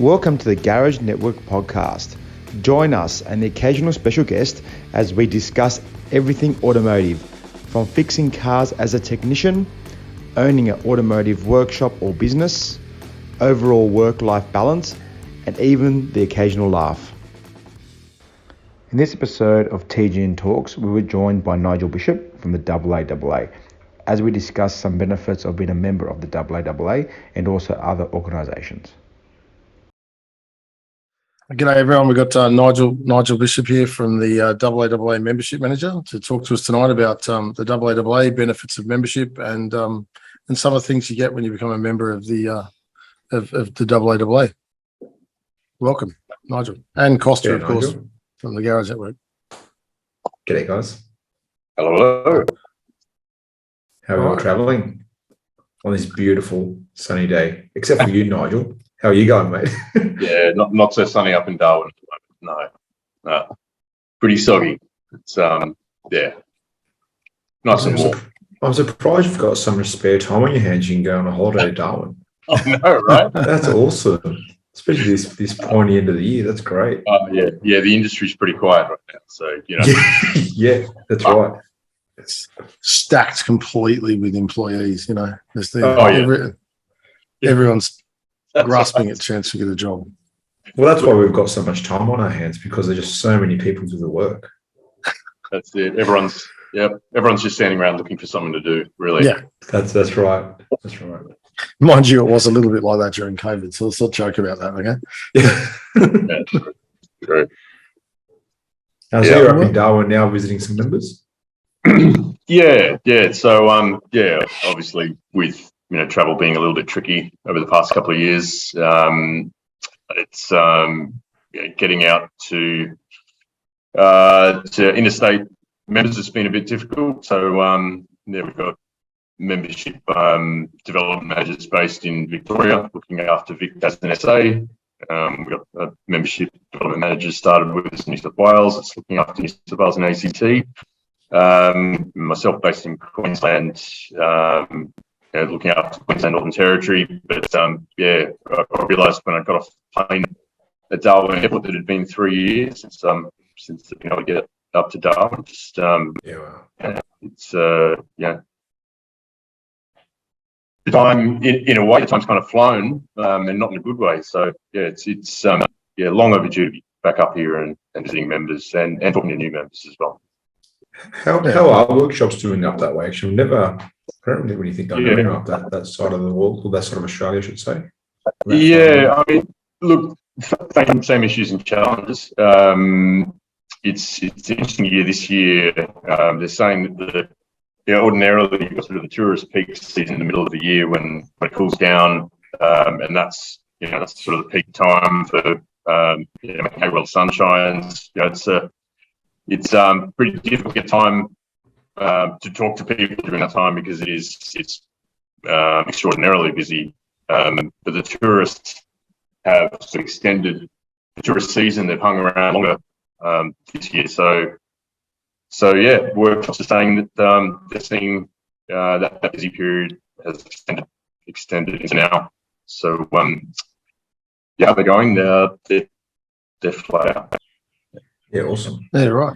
Welcome to the Garage Network podcast. Join us and the occasional special guest as we discuss everything automotive, from fixing cars as a technician, owning an automotive workshop or business, overall work-life balance, and even the occasional laugh. In this episode of TGN Talks, we were joined by Nigel Bishop from the AAAA as we discuss some benefits of being a member of the AAAA and also other organisations. G'day everyone, we've got Nigel Bishop here from the AAAA Membership Manager to talk to us tonight about the AAAA benefits of membership and some of the things you get when you become a member of the AAAA. Welcome, Nigel. And Costa, of course, from the Garage Network. G'day guys. Hello. How are you all travelling on this beautiful sunny day? Except for you, Nigel. How are you going, mate? Yeah, not so sunny up in Darwin at the moment. No. Pretty soggy. It's nice and warm. I'm surprised you've got so much spare time on your hands. You can go on a holiday to Darwin. I know, right? That's awesome. Especially this pointy end of the year. That's great. Yeah. The industry's pretty quiet right now. So Yeah, that's right. It's stacked completely with employees. Everyone's grasping at chance to get a job. Well, that's why we've got so much time on our hands, because there's just so many people to the work. That's it. Everyone's just standing around looking for something to do, really. Yeah. That's right. That's right. Mind you, it was a little bit like that during COVID, so let's not joke about that, okay? Yeah, true. So you're up in Darwin now visiting some members? Yeah. So obviously with travel being a little bit tricky over the past couple of years, it's getting out to interstate members has been a bit difficult. So we've got membership development managers based in Victoria looking after Vic as an SA. We've got a membership development manager started with us in New South Wales. It's looking after New South Wales and ACT. Myself based in Queensland, looking after Queensland Northern Territory. But I realised when I got off the plane at Darwin Airport that it had been 3 years since I've been able to get up to Darwin. It's the time in a way, the time's kind of flown, and not in a good way. So it's long overdue to be back up here and visiting members and talking to new members as well. How are workshops doing up that way? Actually, I don't really think I know up that side of the world, or that side of Australia, I should say. I mean, look, same issues and challenges. It's an interesting year this year. They're saying that ordinarily you go through the tourist peak season in the middle of the year when it cools down, and that's sort of the peak time for Hayward sun shines. It's pretty difficult to get time to talk to people during that time because it's extraordinarily busy. But the tourists have sort of extended the tourist season. They've hung around longer this year. So workshops are saying that they're seeing that busy period has extended into now. So they're going. They're flat out. Yeah, awesome. Yeah, right.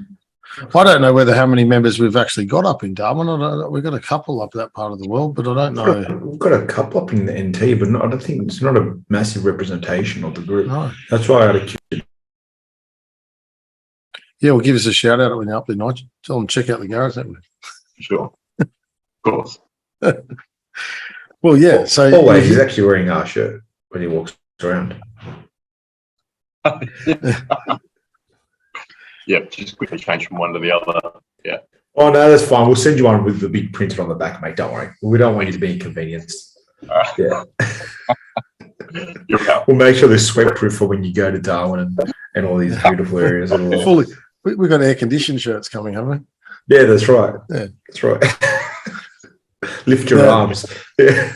I don't know how many members we've actually got up in Darwin. We've got a couple up that part of the world, but I don't know. We've got a couple up in the NT, but I don't think it's not a massive representation of the group. No. That's why I had a curiosity. Yeah, well, give us a shout out when you're up there, Nigel. Tell them to check out the Garage Network. Sure. Of course. Well, yeah. So always, he's actually wearing our shirt when he walks around. Yeah, just quickly change from one to the other. Yeah. Oh, no, that's fine. We'll send you one with the big printed on the back, mate. Don't worry. We don't want you to be inconvenienced. Yeah. We'll make sure they're sweat-proof for when you go to Darwin and all these beautiful areas. We've got air-conditioned shirts coming, haven't we? Yeah, that's right. Yeah. That's right. Lift your arms. Yeah.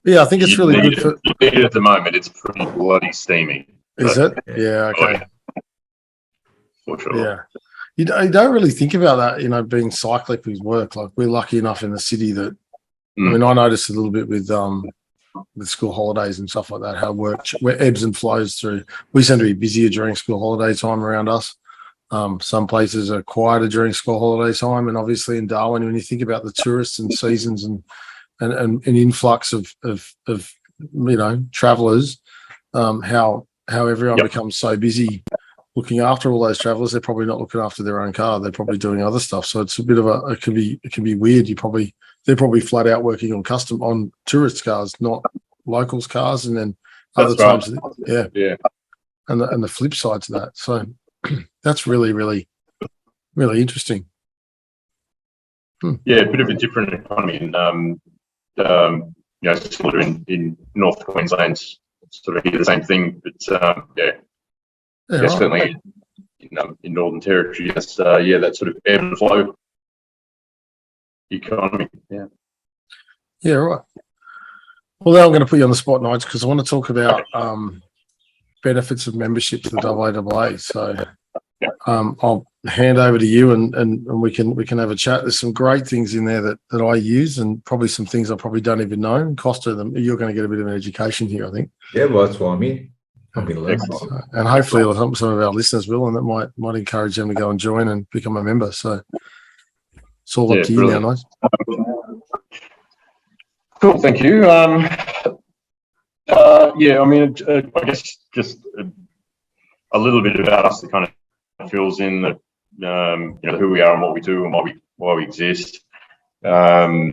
Yeah, I think it's really good for... You need it at the moment. It's pretty bloody steamy. Is it? Yeah, okay. For sure. Yeah. You don't really think about that, being cyclic with work. Like, we're lucky enough in the city that, I mean, I noticed a little bit with with school holidays and stuff like that, how work where ebbs and flows through. We seem to be busier during school holiday time around us. Some places are quieter during school holiday time, and obviously in Darwin, when you think about the tourists and seasons and an influx of travellers, how everyone becomes so busy looking after all those travellers, they're probably not looking after their own car. They're probably doing other stuff. So it's a bit of it can be weird. They're probably flat out working on tourist cars, not locals cars, and then other times, and the flip side to that. So that's really, really, really interesting. Yeah, a bit of a different economy, and similar in North Queensland, sort of hear the same thing, but certainly in Northern Territory, that sort of ebb and flow economy. Yeah, right. Well, now I'm going to put you on the spot, Nigel, because I want to talk about benefits of membership to the AAA. So I'll hand over to you, and we can have a chat. There's some great things in there that I use, and probably some things I probably don't even know. Costa, you're going to get a bit of an education here, I think. Yeah, well, that's why I'm here. I'm going to learn. And hopefully some of our listeners will, and that might encourage them to go and join and become a member. So it's all up to you now, Nigel. Cool, thank you. I guess just a little bit about us that kind of fills in the who we are and what we do and why we exist. Our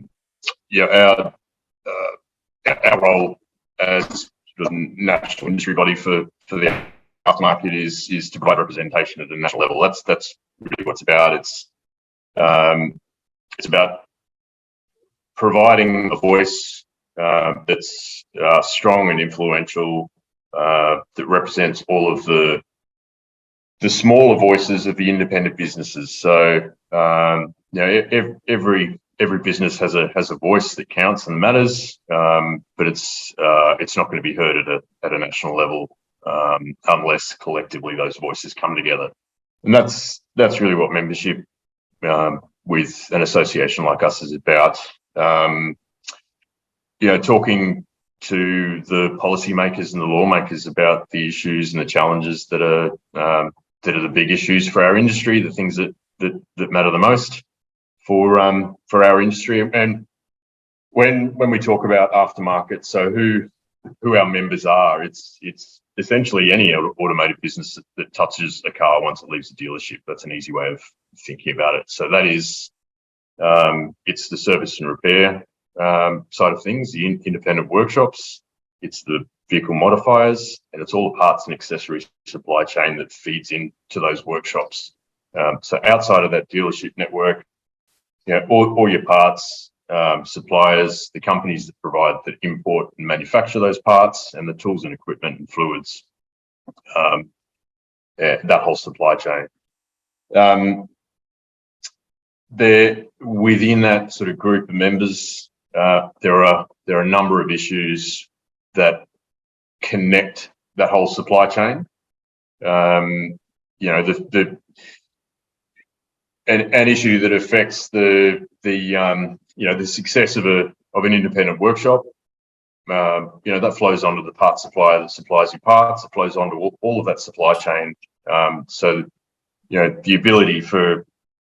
role as sort of national industry body for the aftermarket is to provide representation at a national level. That's really what it's about. It's about providing a voice that's strong and influential, that represents all of the smaller voices of the independent businesses. So every business has a voice that counts and matters, but it's not going to be heard at a national level unless collectively those voices come together. And that's really what membership with an association like us is about. Talking to the policymakers and the lawmakers about the issues and the challenges that are the big issues for our industry, the things that matter the most for our industry. And when we talk about aftermarket, so who our members are, it's essentially any automotive business that touches a car once it leaves the dealership. That's an easy way of thinking about it. So that is it's the service and repair side of things, the independent workshops, it's the vehicle modifiers, and it's all the parts and accessories supply chain that feeds into those workshops. So outside of that dealership network, all your parts, suppliers, the companies that import and manufacture those parts, and the tools and equipment and fluids, that whole supply chain. Within that sort of group of members, there are a number of issues that connect that whole supply chain. An issue that affects the success of an independent workshop. That flows onto the parts supplier that supplies your parts. It flows onto all of that supply chain. So the ability for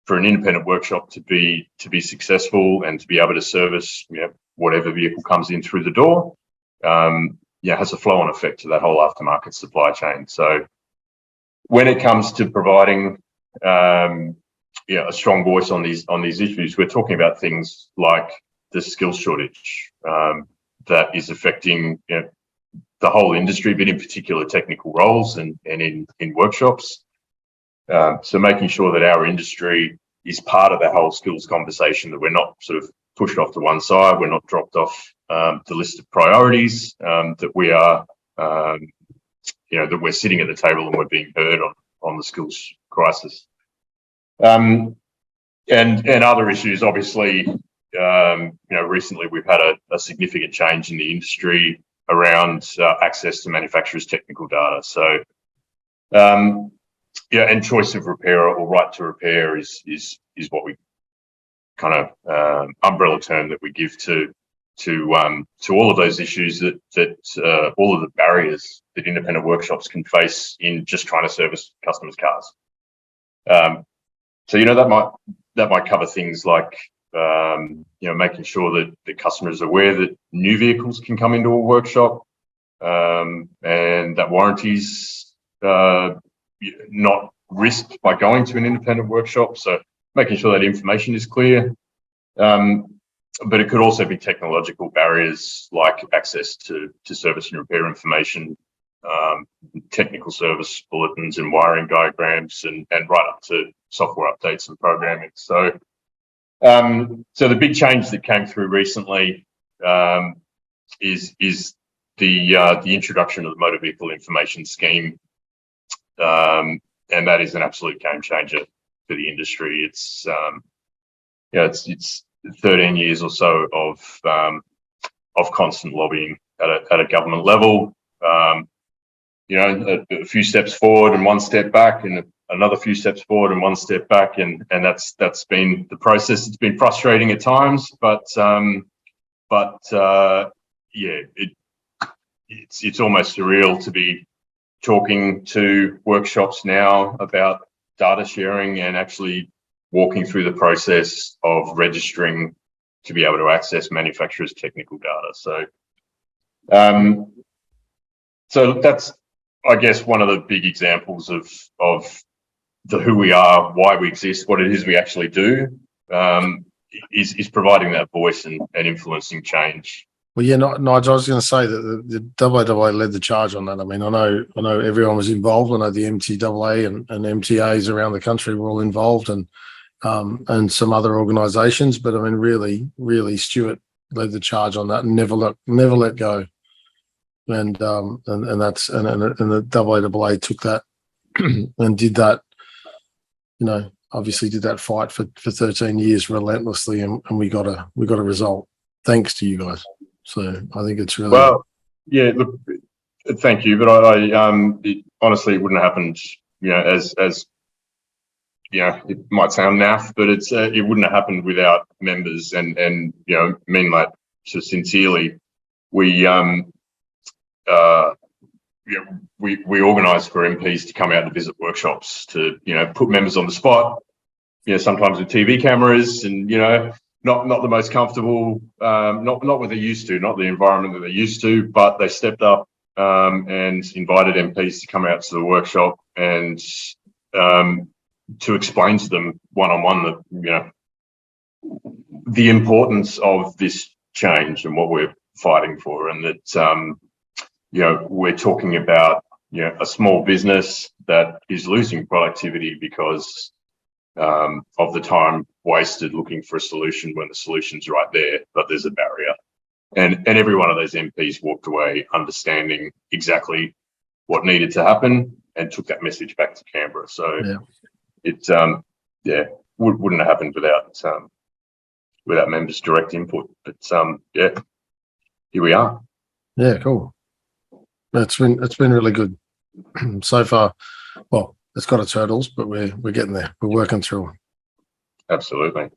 an independent workshop to be successful and to be able to service whatever vehicle comes in through the door, has a flow-on effect to that whole aftermarket supply chain. So when it comes to providing a strong voice on these issues, we're talking about things like the skills shortage that is affecting the whole industry, but in particular technical roles and in workshops. So making sure that our industry is part of that whole skills conversation, that we're not sort of pushed off to one side, we're not dropped off the list of priorities, that we are, that we're sitting at the table and we're being heard on the skills crisis. And other issues, obviously, recently we've had a significant change in the industry around access to manufacturers' technical data. So, and choice of repairer or right to repair is what we kind of umbrella term that we give to all of those issues that all of the barriers that independent workshops can face in just trying to service customers' cars. So that might cover things like making sure that the customer is aware that new vehicles can come into a workshop, and that warranties not risked by going to an independent workshop. So making sure that information is clear. But it could also be technological barriers like access to service and repair information, technical service bulletins and wiring diagrams, and right up to software updates and programming. So the big change that came through recently is the introduction of the motor vehicle information scheme, and that is an absolute game changer for the industry. It's 13 years or so of constant lobbying at a government level. A few steps forward and one step back, and another few steps forward and one step back, and that's been the process. It's been frustrating at times, but it's almost surreal to be talking to workshops now about data sharing and actually walking through the process of registering to be able to access manufacturers' technical data. So that's, I guess, one of the big examples of the who we are, why we exist, what it is we actually do, is providing that voice and influencing change. Well, yeah, Nigel, I was going to say that the AAA led the charge on that. I mean, I know everyone was involved. I know the MTAA and MTAs around the country were all involved, and some other organisations. But I mean, really, Stuart led the charge on that and never let go. And the AAA took that and did that. Obviously did that fight for 13 years relentlessly, and we got a result thanks to you guys. So I think it's really well. Yeah, look, thank you, but honestly, it wouldn't have happened. As it might sound naff, but it wouldn't have happened without members, and mean that so sincerely. We organise for MPs to come out and visit workshops to put members on the spot. Sometimes with TV cameras, and not the most comfortable, not what they're used to, not the environment that they're used to, but they stepped up and invited MPs to come out to the workshop and to explain to them one-on-one that the importance of this change and what we're fighting for, and that we're talking about a small business that is losing productivity because of the time wasted looking for a solution when the solution's right there, but there's a barrier. And every one of those MPs walked away understanding exactly what needed to happen and took that message back to Canberra. So it wouldn't have happened without members' direct input. But here we are. Yeah, cool. It's been really good so far. Well, it's got its hurdles, but we're getting there. We're working through them. Absolutely.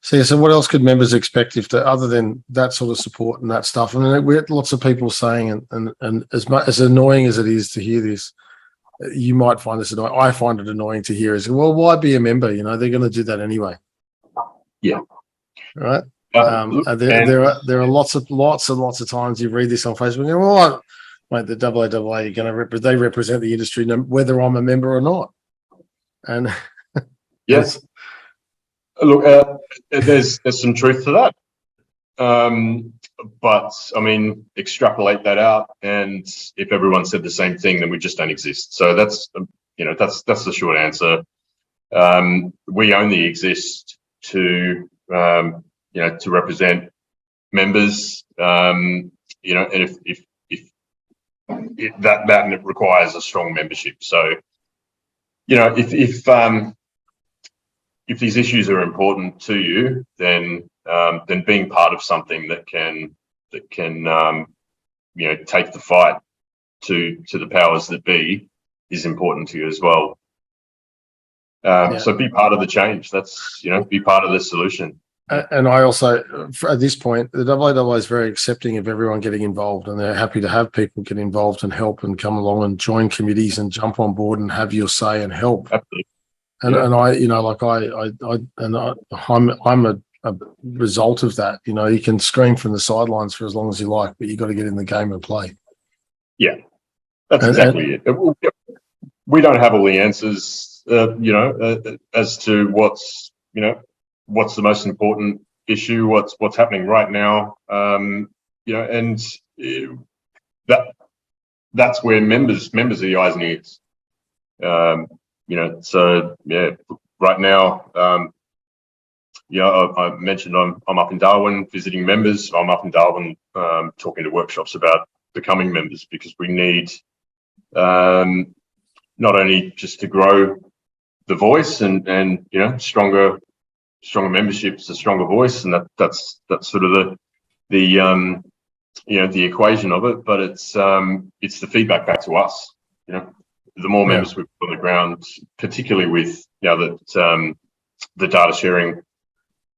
So what else could members expect other than that sort of support and that stuff? I mean, we had lots of people saying, and as annoying as it is to hear this, you might find this annoying. I find it annoying to hear is, well, why be a member? They're going to do that anyway. Yeah. Right. There are lots of times you read this on Facebook and go, well, mate, the AAA are going to they represent the industry whether I'm a member or not. And yes, look, there's some truth to that. But I mean, extrapolate that out, and if everyone said the same thing, then we just don't exist. So that's the short answer. We only exist to represent members. And if that requires a strong membership. So if these issues are important to you, then being part of something that can take the fight to the powers that be is important to you as well. So be part of the change. That's be part of the solution. And I also, at this point, the AAA is very accepting of everyone getting involved, and they're happy to have people get involved and help and come along and join committees and jump on board and have your say and help. Absolutely. And Yeah. and I, you know, like I'm a result of that. You know, you can scream from the sidelines for as long as you like, but you got to get in the game and play. Yeah, that's exactly it. We don't have all the answers, as to what's the most important issue, what's happening right now, and that's where members are the eyes and ears. So yeah, right now, I mentioned I'm up in Darwin visiting members. I'm up in Darwin talking to workshops about becoming members, because we need not only just to grow the voice and stronger memberships, a stronger voice, and that's sort of the equation of it, but it's the feedback back to us. The more members we put on the ground, particularly with that the data sharing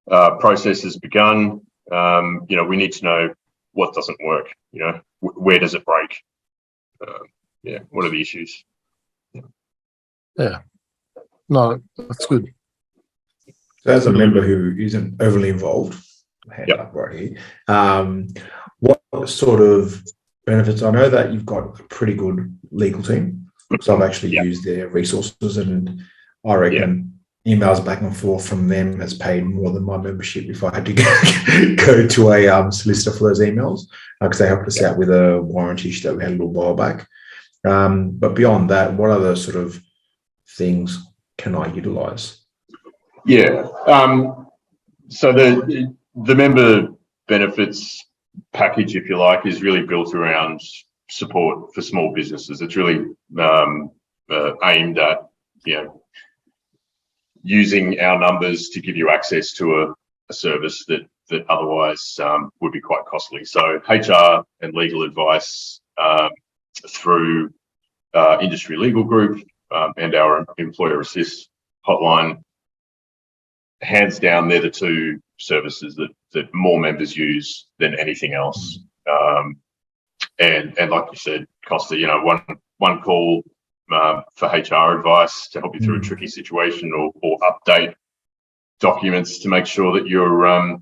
process has begun. We need to know what doesn't work. Where does it break? What are the issues? Yeah, no, that's good. So as a member who isn't overly involved, hand up right here, what sort of benefits? I know that you've got a pretty good legal team, so I've actually used their resources, and I reckon emails back and forth from them has paid more than my membership if I had to go to a solicitor for those emails, because they helped us out with a warranty issue that we had a little while back. But beyond that, what other sort of things can I utilize? Yeah. So the member benefits package, if you like, is really built around support for small businesses. It's really aimed at using our numbers to give you access to a service that otherwise would be quite costly. So HR and legal advice through industry legal group and our employer assist hotline, hands down, they're the two services that more members use than anything else. And like you said, Costa, one call for HR advice to help you through a tricky situation, or update documents to make sure that you're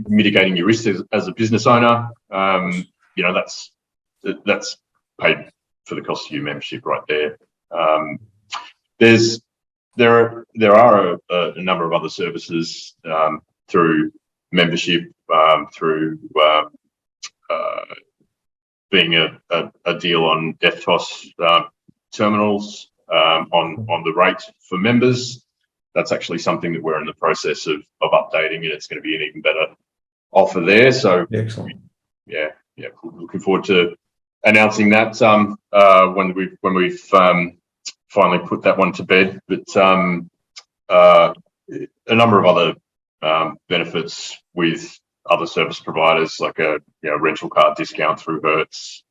mitigating your risk as a business owner. That's paid for the cost of your membership right there. There are a number of other services through membership, through being a deal on FTOS terminals on the rate for members. That's actually something that we're in the process of updating, and it's going to be an even better offer there. So excellent. Looking forward to announcing that when we've finally put that one to bed. But a number of other benefits with other service providers, like a rental car discount through Hertz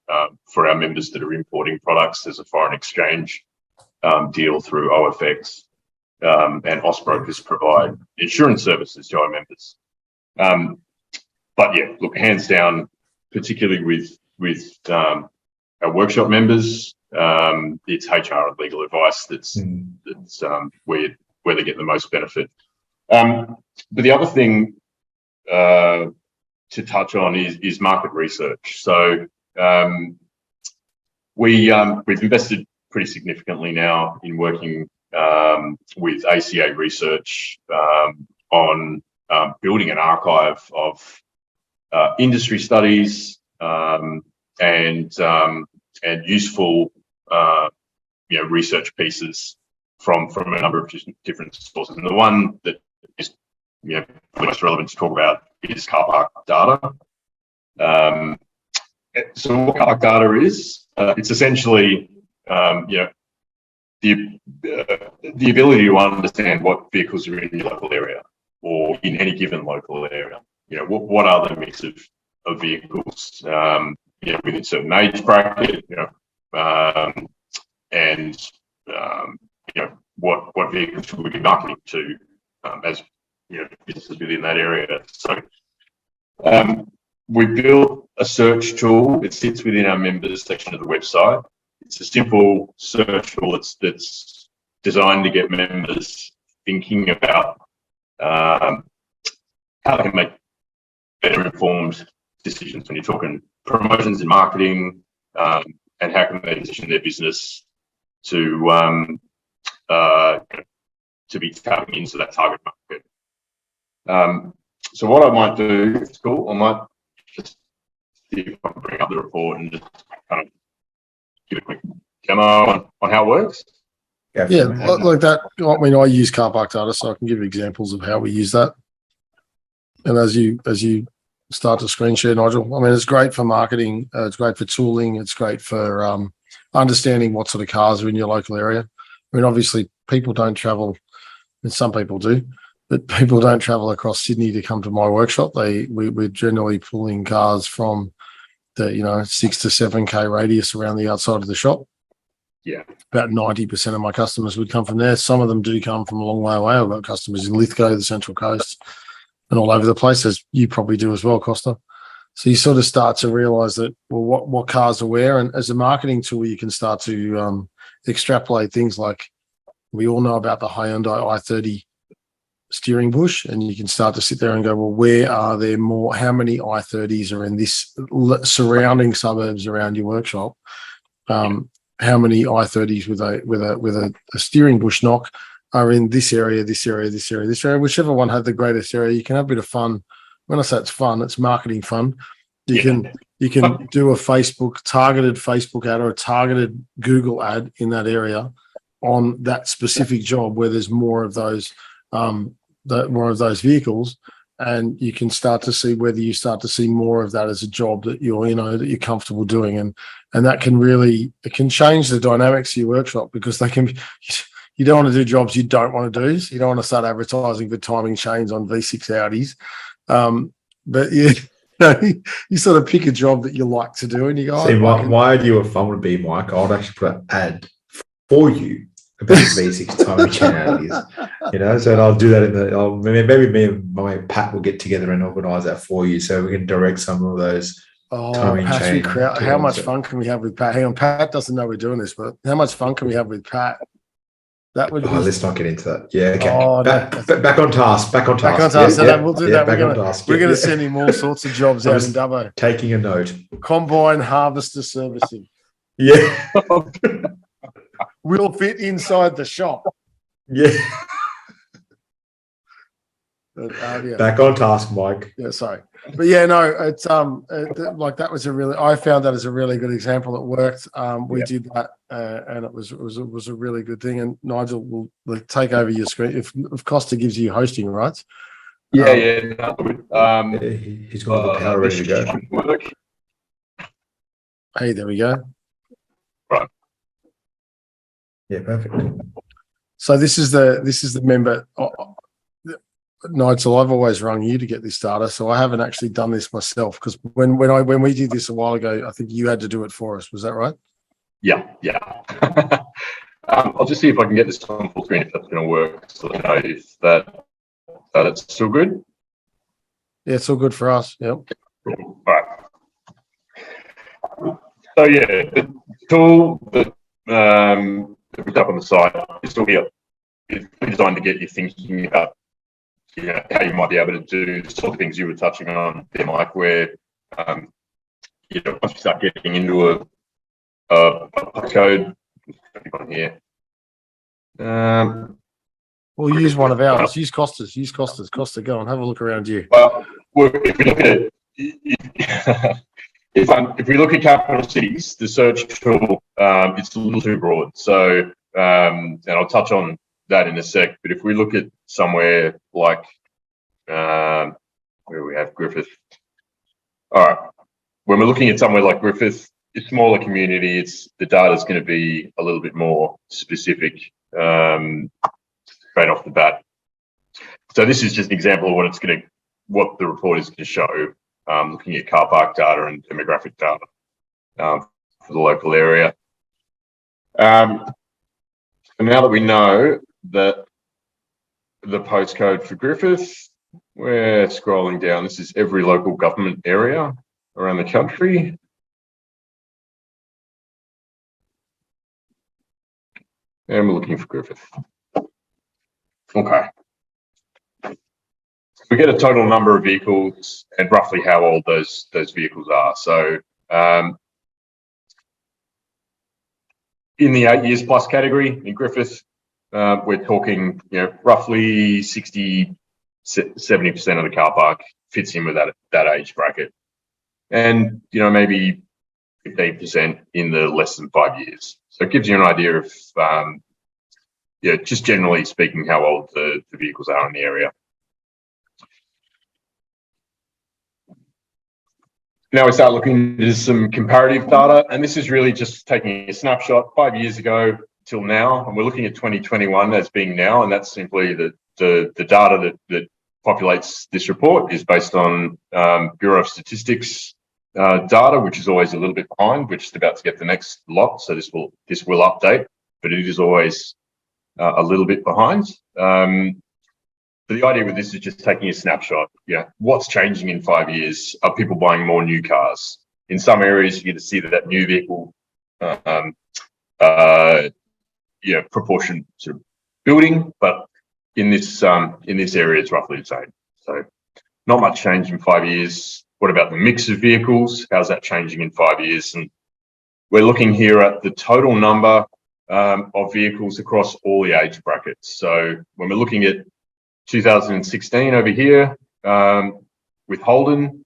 for our members that are importing products. There's a foreign exchange deal through OFX, and Ausbrokers provide insurance services to our members. But yeah, look, hands down, particularly with our workshop members, it's HR and legal advice that's where they get the most benefit. But the other thing to touch on is market research. So we've invested pretty significantly now in working with ACA Research on building an archive of industry studies and useful research pieces from a number of different sources. And the one that is most relevant to talk about is car park data. So what car park data is, it's essentially the ability to understand what vehicles are in your local area or in any given local area. What are the mix of vehicles within a certain age bracket, and what vehicles should we be marketing to as businesses within that area. So we built a search tool. It sits within our members section of the website. It's a simple search tool that's designed to get members thinking about how they can make better informed decisions when you're talking promotions and marketing, and how can they position their business to be tapping into that target market. So what I might do, it's cool, I might just see if I can bring up the report and just kind of give a quick demo on how it works. Yeah, like that. I mean, I use car park data, so I can give you examples of how we use that. And as you start to screen share, Nigel, I mean, it's great for marketing. It's great for tooling. It's great for understanding what sort of cars are in your local area. I mean, obviously, people don't travel, and some people do, but people don't travel across Sydney to come to my workshop. We're generally pulling cars from the 6 to 7K radius around the outside of the shop. Yeah, about 90% of my customers would come from there. Some of them do come from a long way away. I've got customers in Lithgow, the Central Coast, and all over the place, as you probably do as well, Costa. So you sort of start to realise that, well, what cars are where, and as a marketing tool, you can start to extrapolate things like, we all know about the Hyundai i30 steering bush, and you can start to sit there and go, well, where are there more? How many i30s are in this surrounding suburbs around your workshop? How many i30s with a steering bush knock are in this area, this area, this area, this area? Whichever one had the greatest area, you can have a bit of fun. When I say it's fun, it's marketing fun. You can do a targeted Facebook ad or a targeted Google ad in that area on that specific job where there's more of those vehicles, and you can start to see whether you start to see more of that as a job that you're comfortable doing, and that it can change the dynamics of your workshop, because you don't want to do jobs you don't want to do. So you don't want to start advertising for timing chains on V6 Audis, but you sort of pick a job that you like to do, and you go. See, my idea of fun would be, Mike, I'd actually put an ad for you about V6 timing chain, so I'll do that maybe me and my mate Pat will get together and organise that for you, so we can direct some of those timing chain. How much fun can we have with Pat? Hang on, Pat doesn't know we're doing this, but how much fun can we have with Pat? That would. Let's not get into that. Yeah, okay. Oh, back on task. Back on task. We'll do that. We're going to send him all sorts of jobs out in Dubbo. Taking a note. Combine harvester servicing. Yeah. Will fit inside the shop. Yeah. Yeah. Back on task, Mike. Yeah, sorry. But yeah, no, it's like that was I found that as a really good example that worked. We did that, and it was a really good thing. And Nigel will take over your screen if Costa gives you hosting rights. He's got the power ready to go. Hey, there we go. Right. Yeah, perfect. So this is the member. Nigel, I've always rung you to get this data, so I haven't actually done this myself, because when we did this a while ago, I think you had to do it for us. Was that right? Yeah. I'll just see if I can get this on full screen, if that's going to work, so I know if that it's still good. Yeah, it's all good for us. Yep. Cool. All right. So yeah, the tool that we got up on the site is still here. It's designed to get you thinking about how you might be able to do the sort of things you were touching on there, Mike, where once you start getting into a code on here. We'll use one of ours. Use Costa's. Costa, go on, have a look around you. Well, if we look at if we look at capital cities, the search tool it's a little too broad. So and I'll touch on that in a sec. But if we look at somewhere like where we have Griffith, all right. When we're looking at somewhere like Griffith, it's a smaller community. The data's going to be a little bit more specific straight off the bat. So this is just an example of what the report is going to show. Looking at car park data and demographic data for the local area. And now that we know that the postcode for Griffith. We're scrolling down. This is every local government area around the country. And we're looking for Griffith. Okay. We get a total number of vehicles and roughly how old those vehicles are. So in the 8 years plus category in Griffith, we're talking, roughly 60, 70% of the car park fits in with that age bracket. And, maybe 15% in the less than 5 years. So it gives you an idea of, just generally speaking, how old the vehicles are in the area. Now we start looking at some comparative data, and this is really just taking a snapshot 5 years ago till now, and we're looking at 2021 as being now, and that's simply the data that populates this report is based on Bureau of Statistics data, which is always a little bit behind. We're just about to get the next lot, so this will update, but it is always a little bit behind. But the idea with this is just taking a snapshot. What's changing in 5 years? Are people buying more new cars? In some areas, you get to see that new vehicle proportion sort of building, but in this area, it's roughly the same. So not much change in 5 years. What about the mix of vehicles? How's that changing in 5 years? And we're looking here at the total number of vehicles across all the age brackets. So when we're looking at 2016 over here with Holden,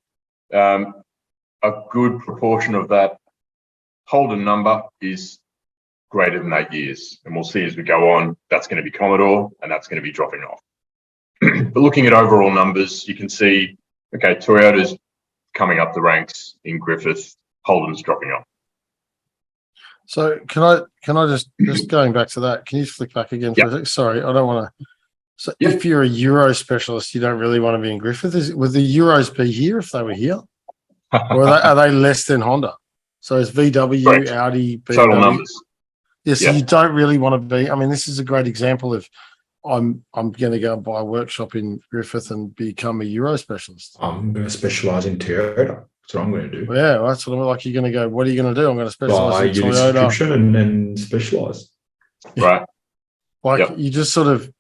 a good proportion of that Holden number is greater than 8 years. And we'll see as we go on, that's going to be Commodore and that's going to be dropping off. But looking at overall numbers, you can see, okay, Toyota's coming up the ranks in Griffith, Holden's dropping off. So can I just going back to that, can you flick back again for a sec? Sorry, I don't want to. So if you're a Euro specialist, you don't really want to be in Griffith. Would the Euros be here if they were here? Or are they less than Honda? So it's VW, Correct. Audi, BMW. Total numbers. Yes, you don't really want to be. I mean, this is a great example of I'm going to go buy a workshop in Griffith and become a Euro specialist. I'm going to specialise in Toyota. That's what I'm going to do. Yeah, that's what I'm like. You're going to go, what are you going to do? I'm going to specialise Buy in your Toyota. subscription and specialise. Right. Like you just sort of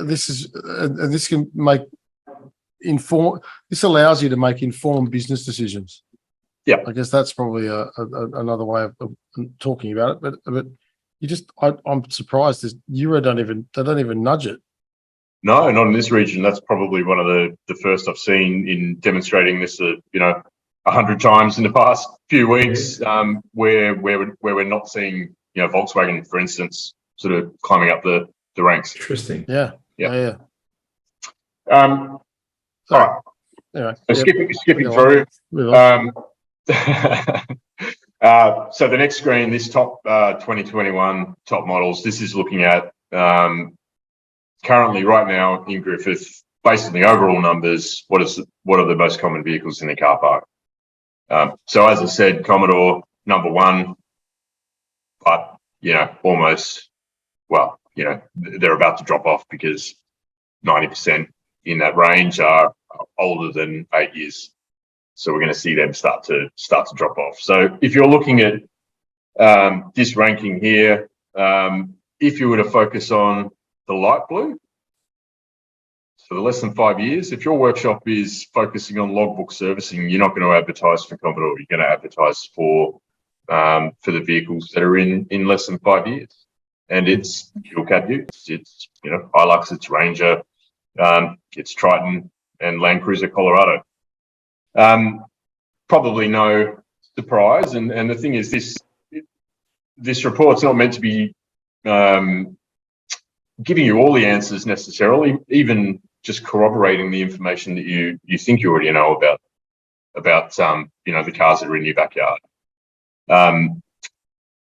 this is, and this can make this allows you to make informed business decisions. Yeah, I guess that's probably another way of talking about it. But you just, I'm surprised this Euro they don't even nudge it. No, not in this region. That's probably one of the first I've seen in demonstrating this. 100 times in the past few weeks, where we're not seeing Volkswagen, for instance, sort of climbing up the ranks. Interesting. Yeah. All right. Anyway, So skipping through. So the next screen, this top 2021 top models. This is looking at currently right now in Griffith, based on the overall numbers. What are the most common vehicles in the car park? So as I said, Commodore number one, but almost. Well, they're about to drop off because 90% in that range are older than 8 years. So we're going to see them start to drop off. So if you're looking at this ranking here, if you were to focus on the light blue, so the less than 5 years, if your workshop is focusing on logbook servicing, you're not going to advertise for Commodore. You're going to advertise for the vehicles that are in less than 5 years. And it's fuel cab use. It's Hilux, it's Ranger, it's Triton, and Land Cruiser Colorado. Probably no surprise. And the thing is, this report's not meant to be giving you all the answers necessarily, even just corroborating the information that you think you already know about the cars that are in your backyard.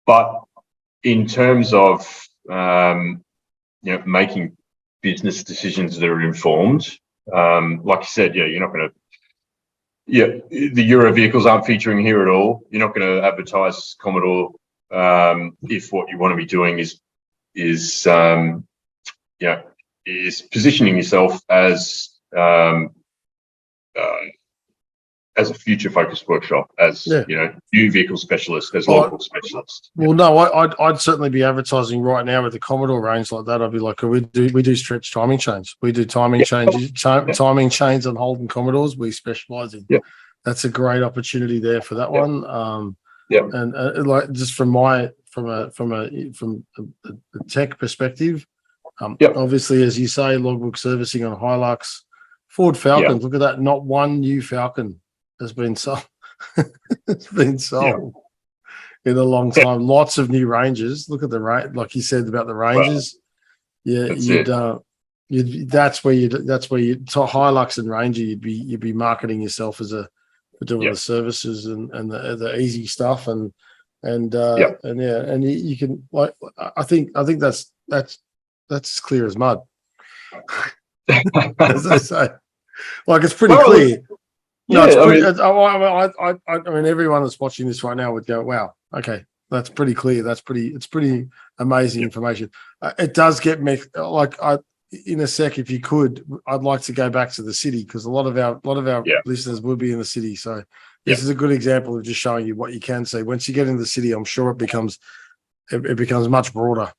But in terms of making business decisions that are informed, like you said, you're not going to. The Euro vehicles aren't featuring here at all. You're not going to advertise Commodore if what you want to be doing is is positioning yourself as a future-focused workshop, as new vehicle specialist, as local specialist. Well, no, I'd certainly be advertising right now with the Commodore range like that. I'd be like, we do stretch timing chains. We do timing changes, timing chains on Holden Commodores. We specialise in. That's a great opportunity there for that one. And like just from a tech perspective, obviously, as you say, logbook servicing on Hilux, Ford Falcons. Look at that! Not one new Falcon has been sold. It's been sold in a long time. Lots of new Rangers. Look at the range, like you said about the Rangers. That's where you Hilux and Ranger. You'd be marketing yourself as for doing the services and the easy stuff and you can like I think that's as clear as mud. As I say, like it's pretty clear. No, I mean, everyone that's watching this right now would go, "Wow, okay, that's pretty clear. It's pretty amazing information." It does get me in a sec. If you could, I'd like to go back to the city because a lot of our listeners will be in the city. So this is a good example of just showing you what you can see. Once you get into the city, I'm sure it becomes much broader.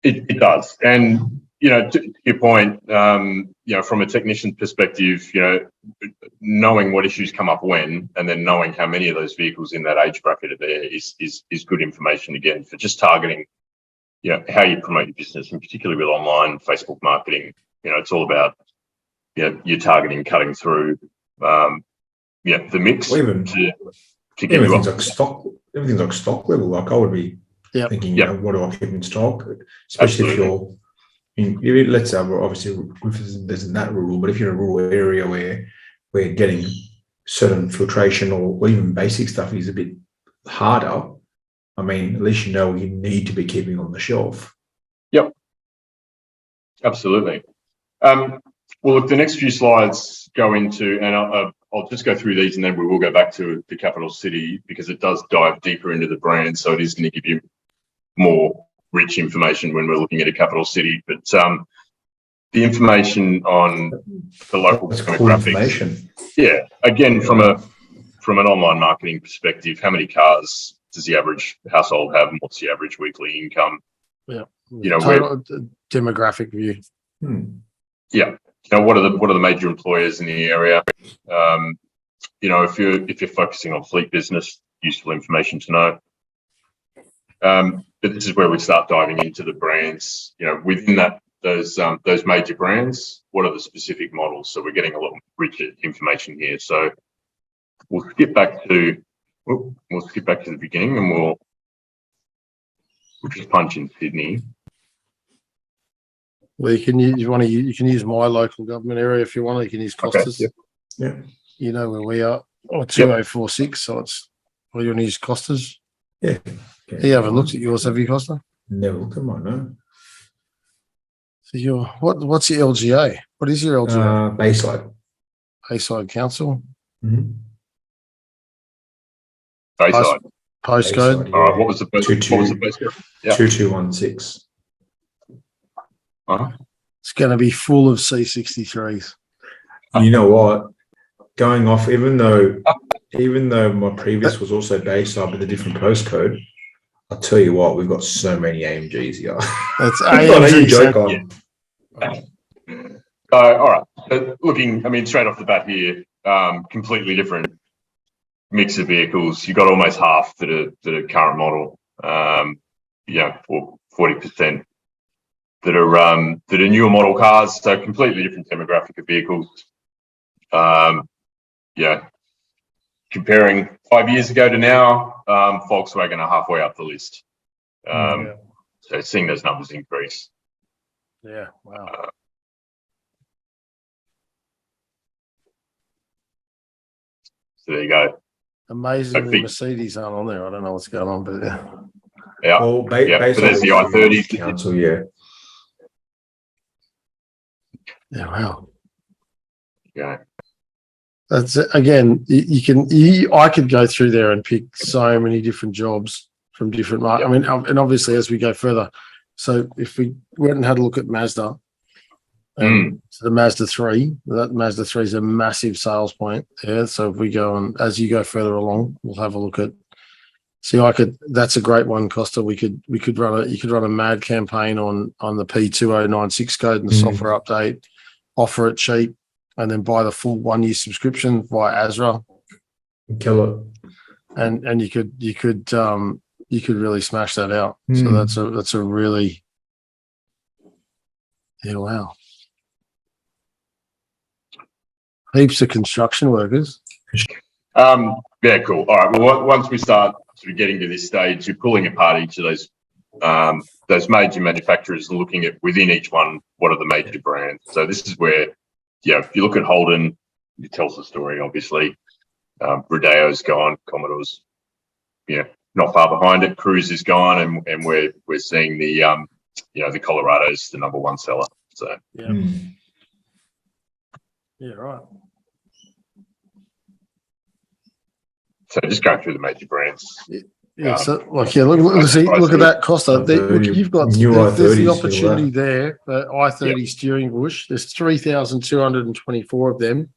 It does, and to your point, from a technician perspective, knowing what issues come up when, and then knowing how many of those vehicles in that age bracket are there is good information again for just targeting, how you promote your business, and particularly with online Facebook marketing. It's all about, you're targeting, cutting through, the mix to get you up. Everything's like stock level. Like I would be thinking, what do I keep in stock? Especially if you're let's say, obviously, there's that rule, but if you're in a rural area where getting certain filtration or even basic stuff is a bit harder, I mean, at least you need to be keeping on the shelf. Yep, absolutely. Well, look, the next few slides go into, and I'll just go through these, and then we will go back to the capital city because it does dive deeper into the brand, so it is going to give you more rich information when we're looking at a capital city, but the information on the local demographics. Cool, again, from an online marketing perspective, how many cars does the average household have, and what's the average weekly income? Total demographic view. What are the major employers in the area? If you're focusing on fleet business, useful information to know. But this is where we start diving into the brands. Within those major brands, what are the specific models? So we're getting a lot richer information here. So we'll skip back to the beginning, and we'll just punch in Sydney. Well, you can use my local government area if you want. You can use Costas. Okay. You know where we are. 2046. So it's. Well, you want to use Costas? Yeah. Okay. You haven't looked at yours, have you, Costa? Never looked at mine, no. So what's your LGA? What is your LGA? Bayside Council. Mm-hmm. Bayside. Postcode. Yeah. All right. What was the postcode? 2216. It's going to be full of C63s. You know what? Going off, even though my previous was also Bayside with a different postcode, I'll tell you what, we've got so many AMGs here. That's AMG. All right. So looking, straight off the bat here, completely different mix of vehicles. You've got almost half that are current model, or 40% that are newer model cars. So completely different demographic of vehicles. Comparing 5 years ago to now, Volkswagen are halfway up the list. So seeing those numbers increase. Yeah, wow. So there you go. Amazingly, Mercedes aren't on there. I don't know what's going on, but yeah. Well, so there's the i30 Council, yeah. Yeah, wow. Yeah. That's it. Again, I could go through there and pick so many different jobs from different markets. And obviously as we go further, so if we went and had a look at Mazda, So the Mazda 3, that Mazda 3 is a massive sales point. Yeah. So if we go on, as you go further along, we'll have a look at. See, that's a great one, Costa. You could run a mad campaign on the P2096 code and the software update, offer it cheap, and then buy the full 1 year subscription via Azra. Kill it. And you could really smash that out. So that's a really, yeah, wow. Heaps of construction workers. Yeah, cool. All right. Well, once we start sort of getting to this stage, you're pulling apart each of those major manufacturers and looking at within each one, what are the major brands. So this is where, if you look at Holden, it tells the story, obviously. Rodeo's gone, Commodore's, not far behind it. Cruise is gone, and we're seeing the the Colorado's the number one seller. So yeah, right. So just going through the major brands. Yeah, look at that, Costa. You've got there's the opportunity there. The i30 steering bush. There's 3,224 of them.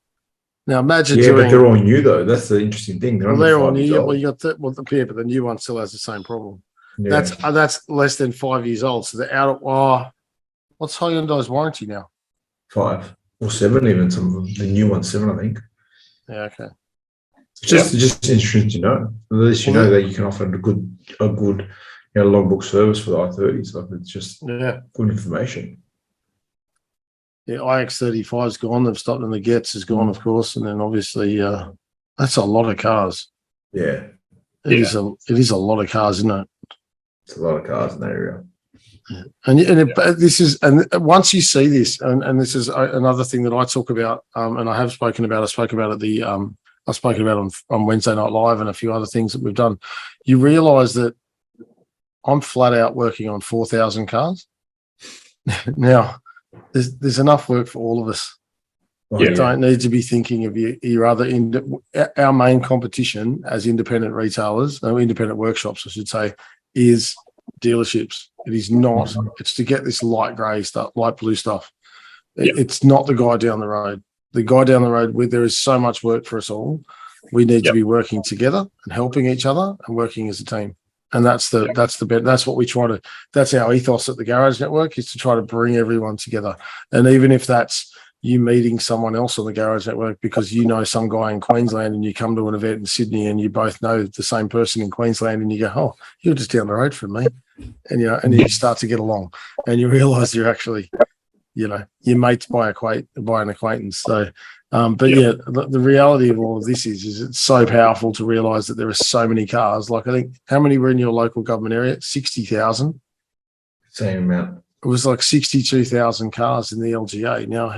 Now imagine but they're all new though. That's the interesting thing. They're all new. Well, you got but the new one still has the same problem. Yeah. That's less than 5 years old. So they're out of what's Hyundai's warranty now? 5 or 7, even some of them. The new one's 7, I think. Yeah. Okay. Just interesting to know. At least you know that you can offer a good logbook service for the i30. So it's just good information. Yeah, iX35 is gone. They've stopped, and the Getz is gone, of course. And then obviously, that's a lot of cars. Yeah, it is a lot of cars, isn't it? It's a lot of cars in that area. Yeah. And once you see this, and this is another thing that I talk about, and I have spoken about. I spoke about it I spoke about on Wednesday Night Live and a few other things that we've done. You realise that I'm flat out working on 4,000 cars. Now, there's enough work for all of us. You don't need to be thinking of your other. Our main competition as independent retailers, or independent workshops, I should say, is dealerships. It is not. It's to get this light grey stuff, light blue stuff. It's not the guy down the road. The guy down the road, where there is so much work for us all, we need to be working together and helping each other and working as a team. And that's what we try to. That's our ethos at the Garage Network, is to try to bring everyone together. And even if that's you meeting someone else on the Garage Network because you know some guy in Queensland, and you come to an event in Sydney and you both know the same person in Queensland, and you go, "Oh, you're just down the road from me," and you start to get along, and you realise you're actually. Your mates by an acquaintance. So, the reality of all of this is it's so powerful to realise that there are so many cars. Like, I think, how many were in your local government area? 60,000. Same amount. It was like 62,000 cars in the LGA. Now,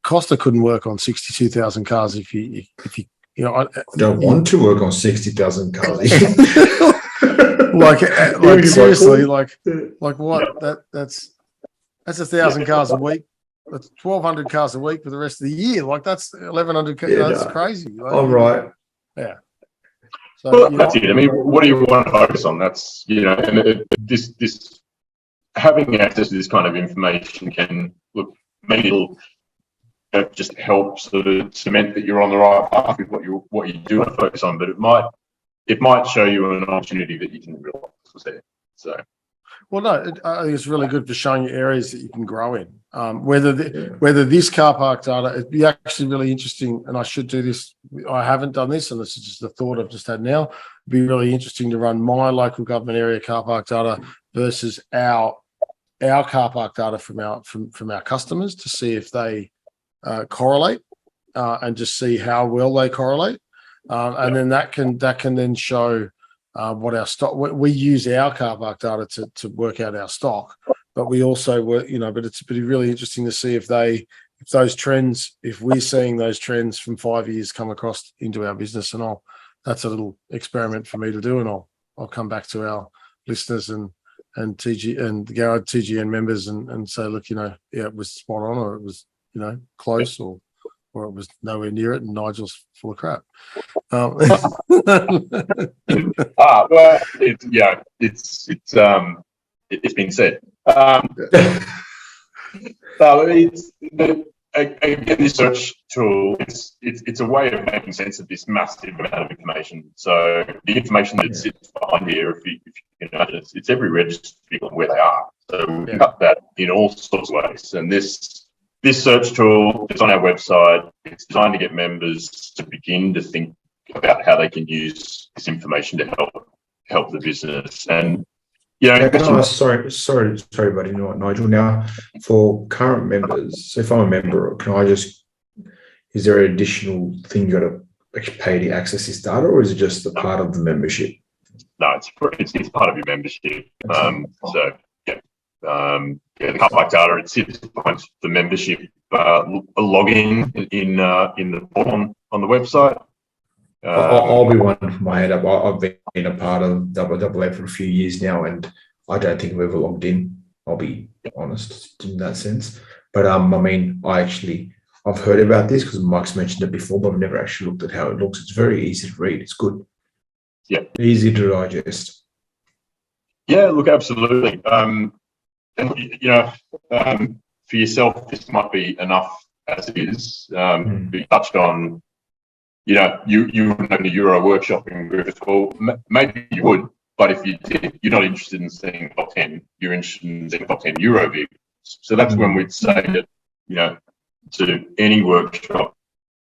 Costa couldn't work on 62,000 cars if you I don't want to work on 60,000 cars. like seriously, like what? That's 1,000 cars a week. That's 1,200 cars a week for the rest of the year. Like, that's 1,100 cars. That's crazy. Like, all right. Yeah. So that's it. I mean, what do you want to focus on? That's and this having access to this kind of information can maybe it'll just help sort of cement that you're on the right path with what you do want to focus on. But it might show you an opportunity that you didn't realise was there. So. Well, no, I think it's really good for showing you areas that you can grow in. Whether this car park data, it'd be actually really interesting, and I should do this. I haven't done this, and this is just the thought I've just had now. It'd be really interesting to run my local government area car park data versus our car park data from our customers, to see if they correlate, and just see how well they correlate, and then that can then show. What our stock, we use our car park data to work out our stock, but we also work, but it's really interesting to see if those trends, if we're seeing those trends from 5 years come across into our business. And that's a little experiment for me to do, and I'll come back to our listeners and TG and the Garage TGN members and say, look, it was spot on, or it was, close, or it was nowhere near it, and Nigel's full of crap. Well, it's been said. No, again, this search tool, it's a way of making sense of this massive amount of information. So the information that sits behind here, if you can imagine, it's every registered vehicle and where they are. So we can cut that in all sorts of ways. And this search tool is on our website. It's designed to get members to begin to think about how they can use this information to help the business. And sorry, buddy. You know what, Nigel? Now, for current members, so if I'm a member, is there an additional thing you got to pay to access this data, or is it just a part of the membership? No, it's part of your membership. The car park data, it sits behind the membership login in the portal on the website. I'll be one from my head up. I've been a part of AAA for a few years now, and I don't think we've ever logged in. I'll be honest in that sense. But I've heard about this because Mike's mentioned it before, but I've never actually looked at how it looks. It's very easy to read. It's good. Yeah, easy to digest. Yeah, look, absolutely. And for yourself, this might be enough as it is. You touched on. You wouldn't open a Euro workshop in Griffith. Well, maybe you would, but if you did, you're not interested in seeing top 10. You're interested in seeing top 10 Euro vehicles. So that's when we'd say that, to any workshop,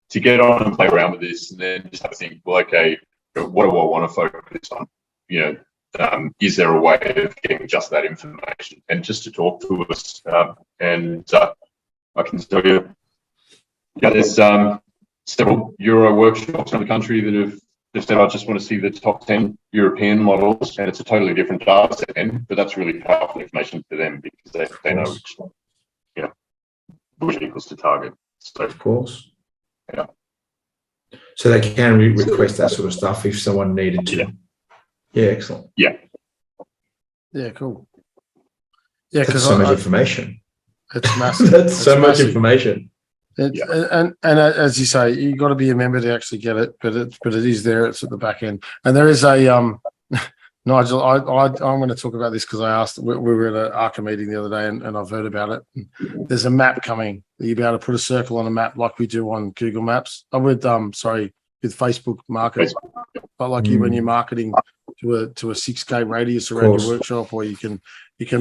to get on and play around with this, and then just have to think, well, okay, what do I want to focus on? Is there a way of getting just that information? And just to talk to us. I can tell you, there's several Euro workshops around the country that have said, I just want to see the top 10 European models, and it's a totally different data set then, but that's really powerful information for them because they know which vehicles to target. So, of course. Yeah. So they can request that sort of stuff if someone needed to. Yeah, excellent. Yeah. Yeah, cool. Yeah, because so much information. It's massive. That's so much information. And as you say, you've got to be a member to actually get it, but it is there. It's at the back end, and there is a Nigel. I'm going to talk about this because I asked. We were at an ARCA meeting the other day, and I've heard about it. There's a map coming. You'll be able to put a circle on a map like we do on Google Maps. With Facebook Marketing, but like when you're marketing to a 6K radius around your workshop, or you can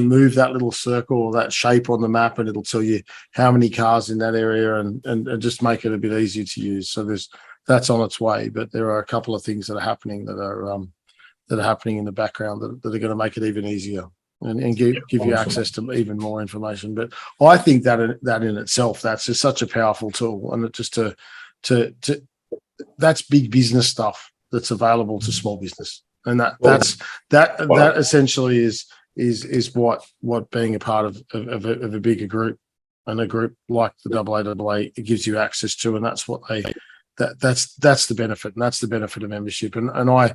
move that little circle or that shape on the map, and it'll tell you how many cars in that area, and just make it a bit easier to use. So that's on its way, but there are a couple of things that are happening that are happening in the background that are going to make it even easier and give you access to even more information. But I think that in itself, that's just such a powerful tool, and it just to that's big business stuff that's available to small business, and that essentially is what being a part of a bigger group, and a group like the AAA, it gives you access to, and that's what that's the benefit, and that's the benefit of membership. And I'd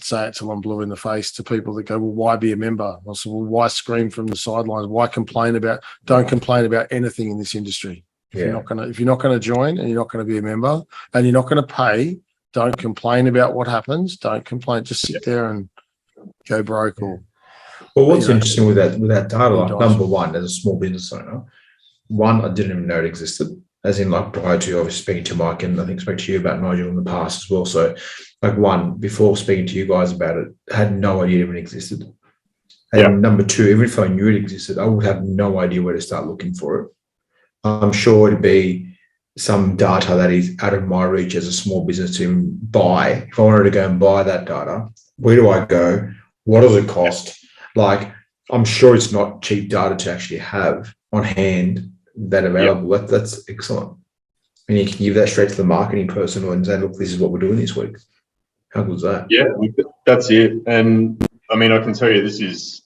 say it till I'm blue in the face to people that go, well, why be a member? I said, well, why scream from the sidelines? Why don't complain about anything in this industry? If you're not going to join, and you're not going to be a member, and you're not going to pay, don't complain about what happens. Don't complain. Just sit there and go broke. Or what's interesting with that data, like number one, as a small business owner, I didn't even know it existed. As in, like, prior to obviously speaking to Mike, and I think spoke to you about Nigel in the past as well. So, like, one, before speaking to you guys about it, I had no idea it even existed. And number two, even if I knew it existed, I would have no idea where to start looking for it. I'm sure it'd be some data that is out of my reach as a small business to buy. If I wanted to go and buy that data, where do I go? What does it cost? Like, I'm sure it's not cheap data to actually have on hand that available. That's excellent. And you can give that straight to the marketing person and say, look, this is what we're doing this week. How good is that? Yeah, that's it. And I mean, I can tell you this is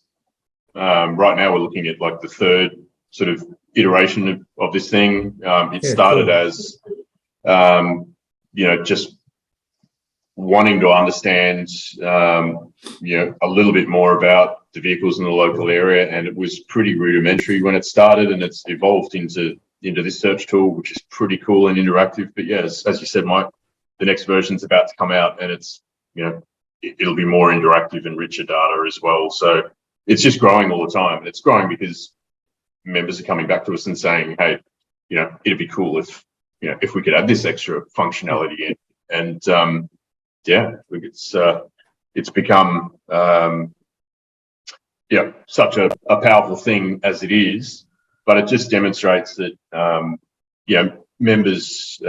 right now we're looking at like the third sort of iteration of this thing. It started as just wanting to understand a little bit more about the vehicles in the local area, and it was pretty rudimentary when it started, and it's evolved into this search tool, which is pretty cool and interactive. But yes, as you said, Mike, the next version's about to come out, and it's it'll be more interactive and richer data as well. So it's just growing all the time, and it's growing because members are coming back to us and saying, hey, it'd be cool if we could add this extra functionality in. And it's become such a powerful thing as it is, but it just demonstrates that members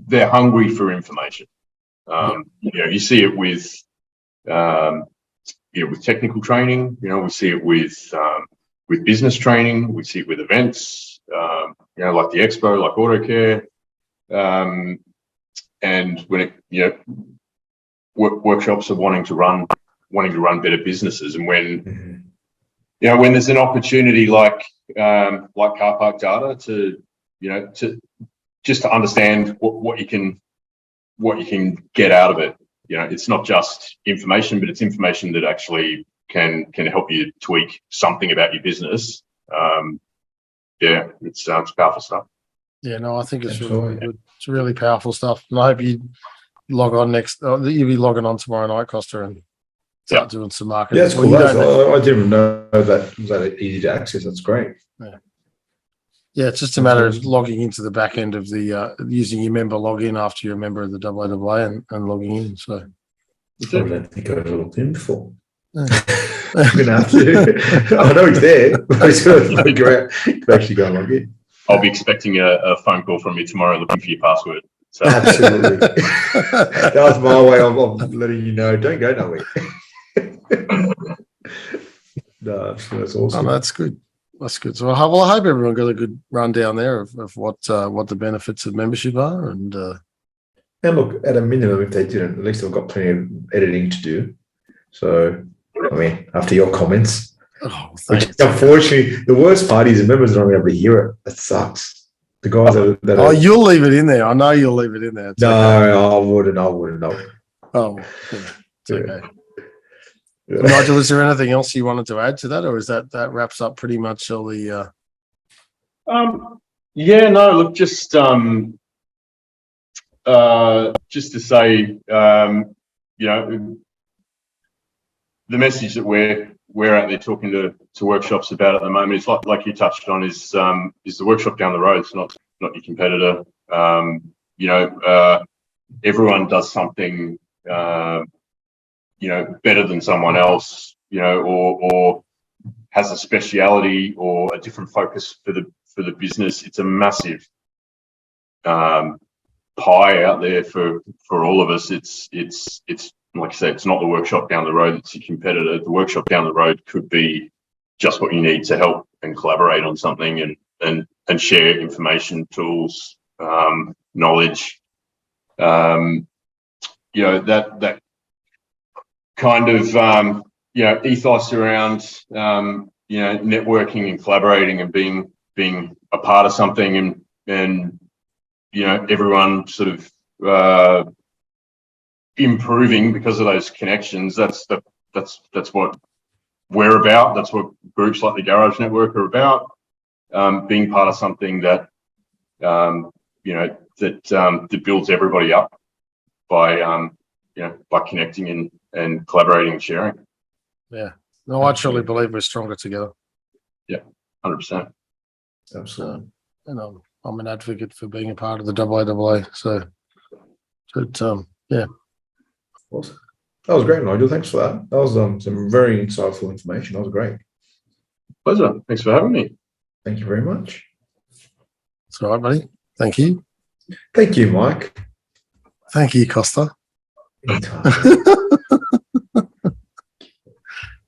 they're hungry for information. You see it with with technical training. We see it with business training. We see it with events. Like the expo, like AutoCare, and when workshops are wanting to run better businesses, and when when there's an opportunity like car park data to just to understand what you can get out of it. It's not just information, but it's information that actually can help you tweak something about your business. It's powerful stuff. Yeah, no, I think it's really good. It's really powerful stuff. And I hope you log on you'll be logging on tomorrow night, Costa, and start doing some marketing. Yeah, it's cool. I didn't know that was that easy to access. That's great. Yeah, it's just a matter of logging into the back end of the using your member login after you're a member of the AAA and logging in. So I don't think I've logged in before. I'm gonna have to. I know it's there, but I just gotta figure out to actually go and log in. I'll be expecting a phone call from you tomorrow looking for your password. So. Absolutely. That was my way of letting you know, don't go nowhere. No, that's awesome. Oh, that's good. That's good. So I hope everyone got a good rundown there of what the benefits of membership are. And look, at a minimum, if they didn't, at least they've got plenty of editing to do. So, I mean, after your comments, unfortunately, the worst part is the members are not able to hear it. That sucks. The guys you'll leave it in there. I know you'll leave it in there. No, okay. I wouldn't. No. Oh, it's okay. Yeah. Nigel, is there anything else you wanted to add to that, or is that wraps up pretty much all the? Look, just to say, the message that we're out there talking to workshops about at the moment is like you touched on is the workshop down the road. It's not your competitor. Everyone does something better than someone else, or has a speciality or a different focus for the business. It's a massive pie out there for all of us. It's like I said, it's not the workshop down the road that's your competitor. The workshop down the road could be just what you need to help and collaborate on something and share information, tools, knowledge. That kind of ethos around networking and collaborating and being a part of something and everyone sort of improving because of those connections. That's what we're about. That's what groups like the Garage Network are about. Being part of something that that builds everybody up by connecting and collaborating and sharing. Yeah. No, I truly believe we're stronger together. Yeah, 100%. Absolutely. And I'm an advocate for being a part of the AAA. So yeah. Awesome. That was great, Nigel. Thanks for that. That was some very insightful information. That was great. Pleasure. Thanks for having me. Thank you very much. It's all right, buddy. Thank you. Thank you, Mike. Thank you, Costa. Anytime.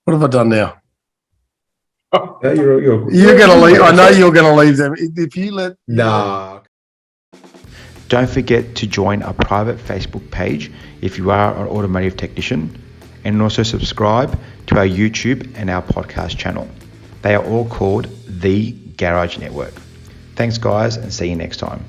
What have I done now? You're going to leave. I know you're going to leave them. If you let... Nah. Don't forget to join our private Facebook page if you are an automotive technician, and also subscribe to our YouTube and our podcast channel. They are all called The Garage Network. Thanks, guys, and see you next time.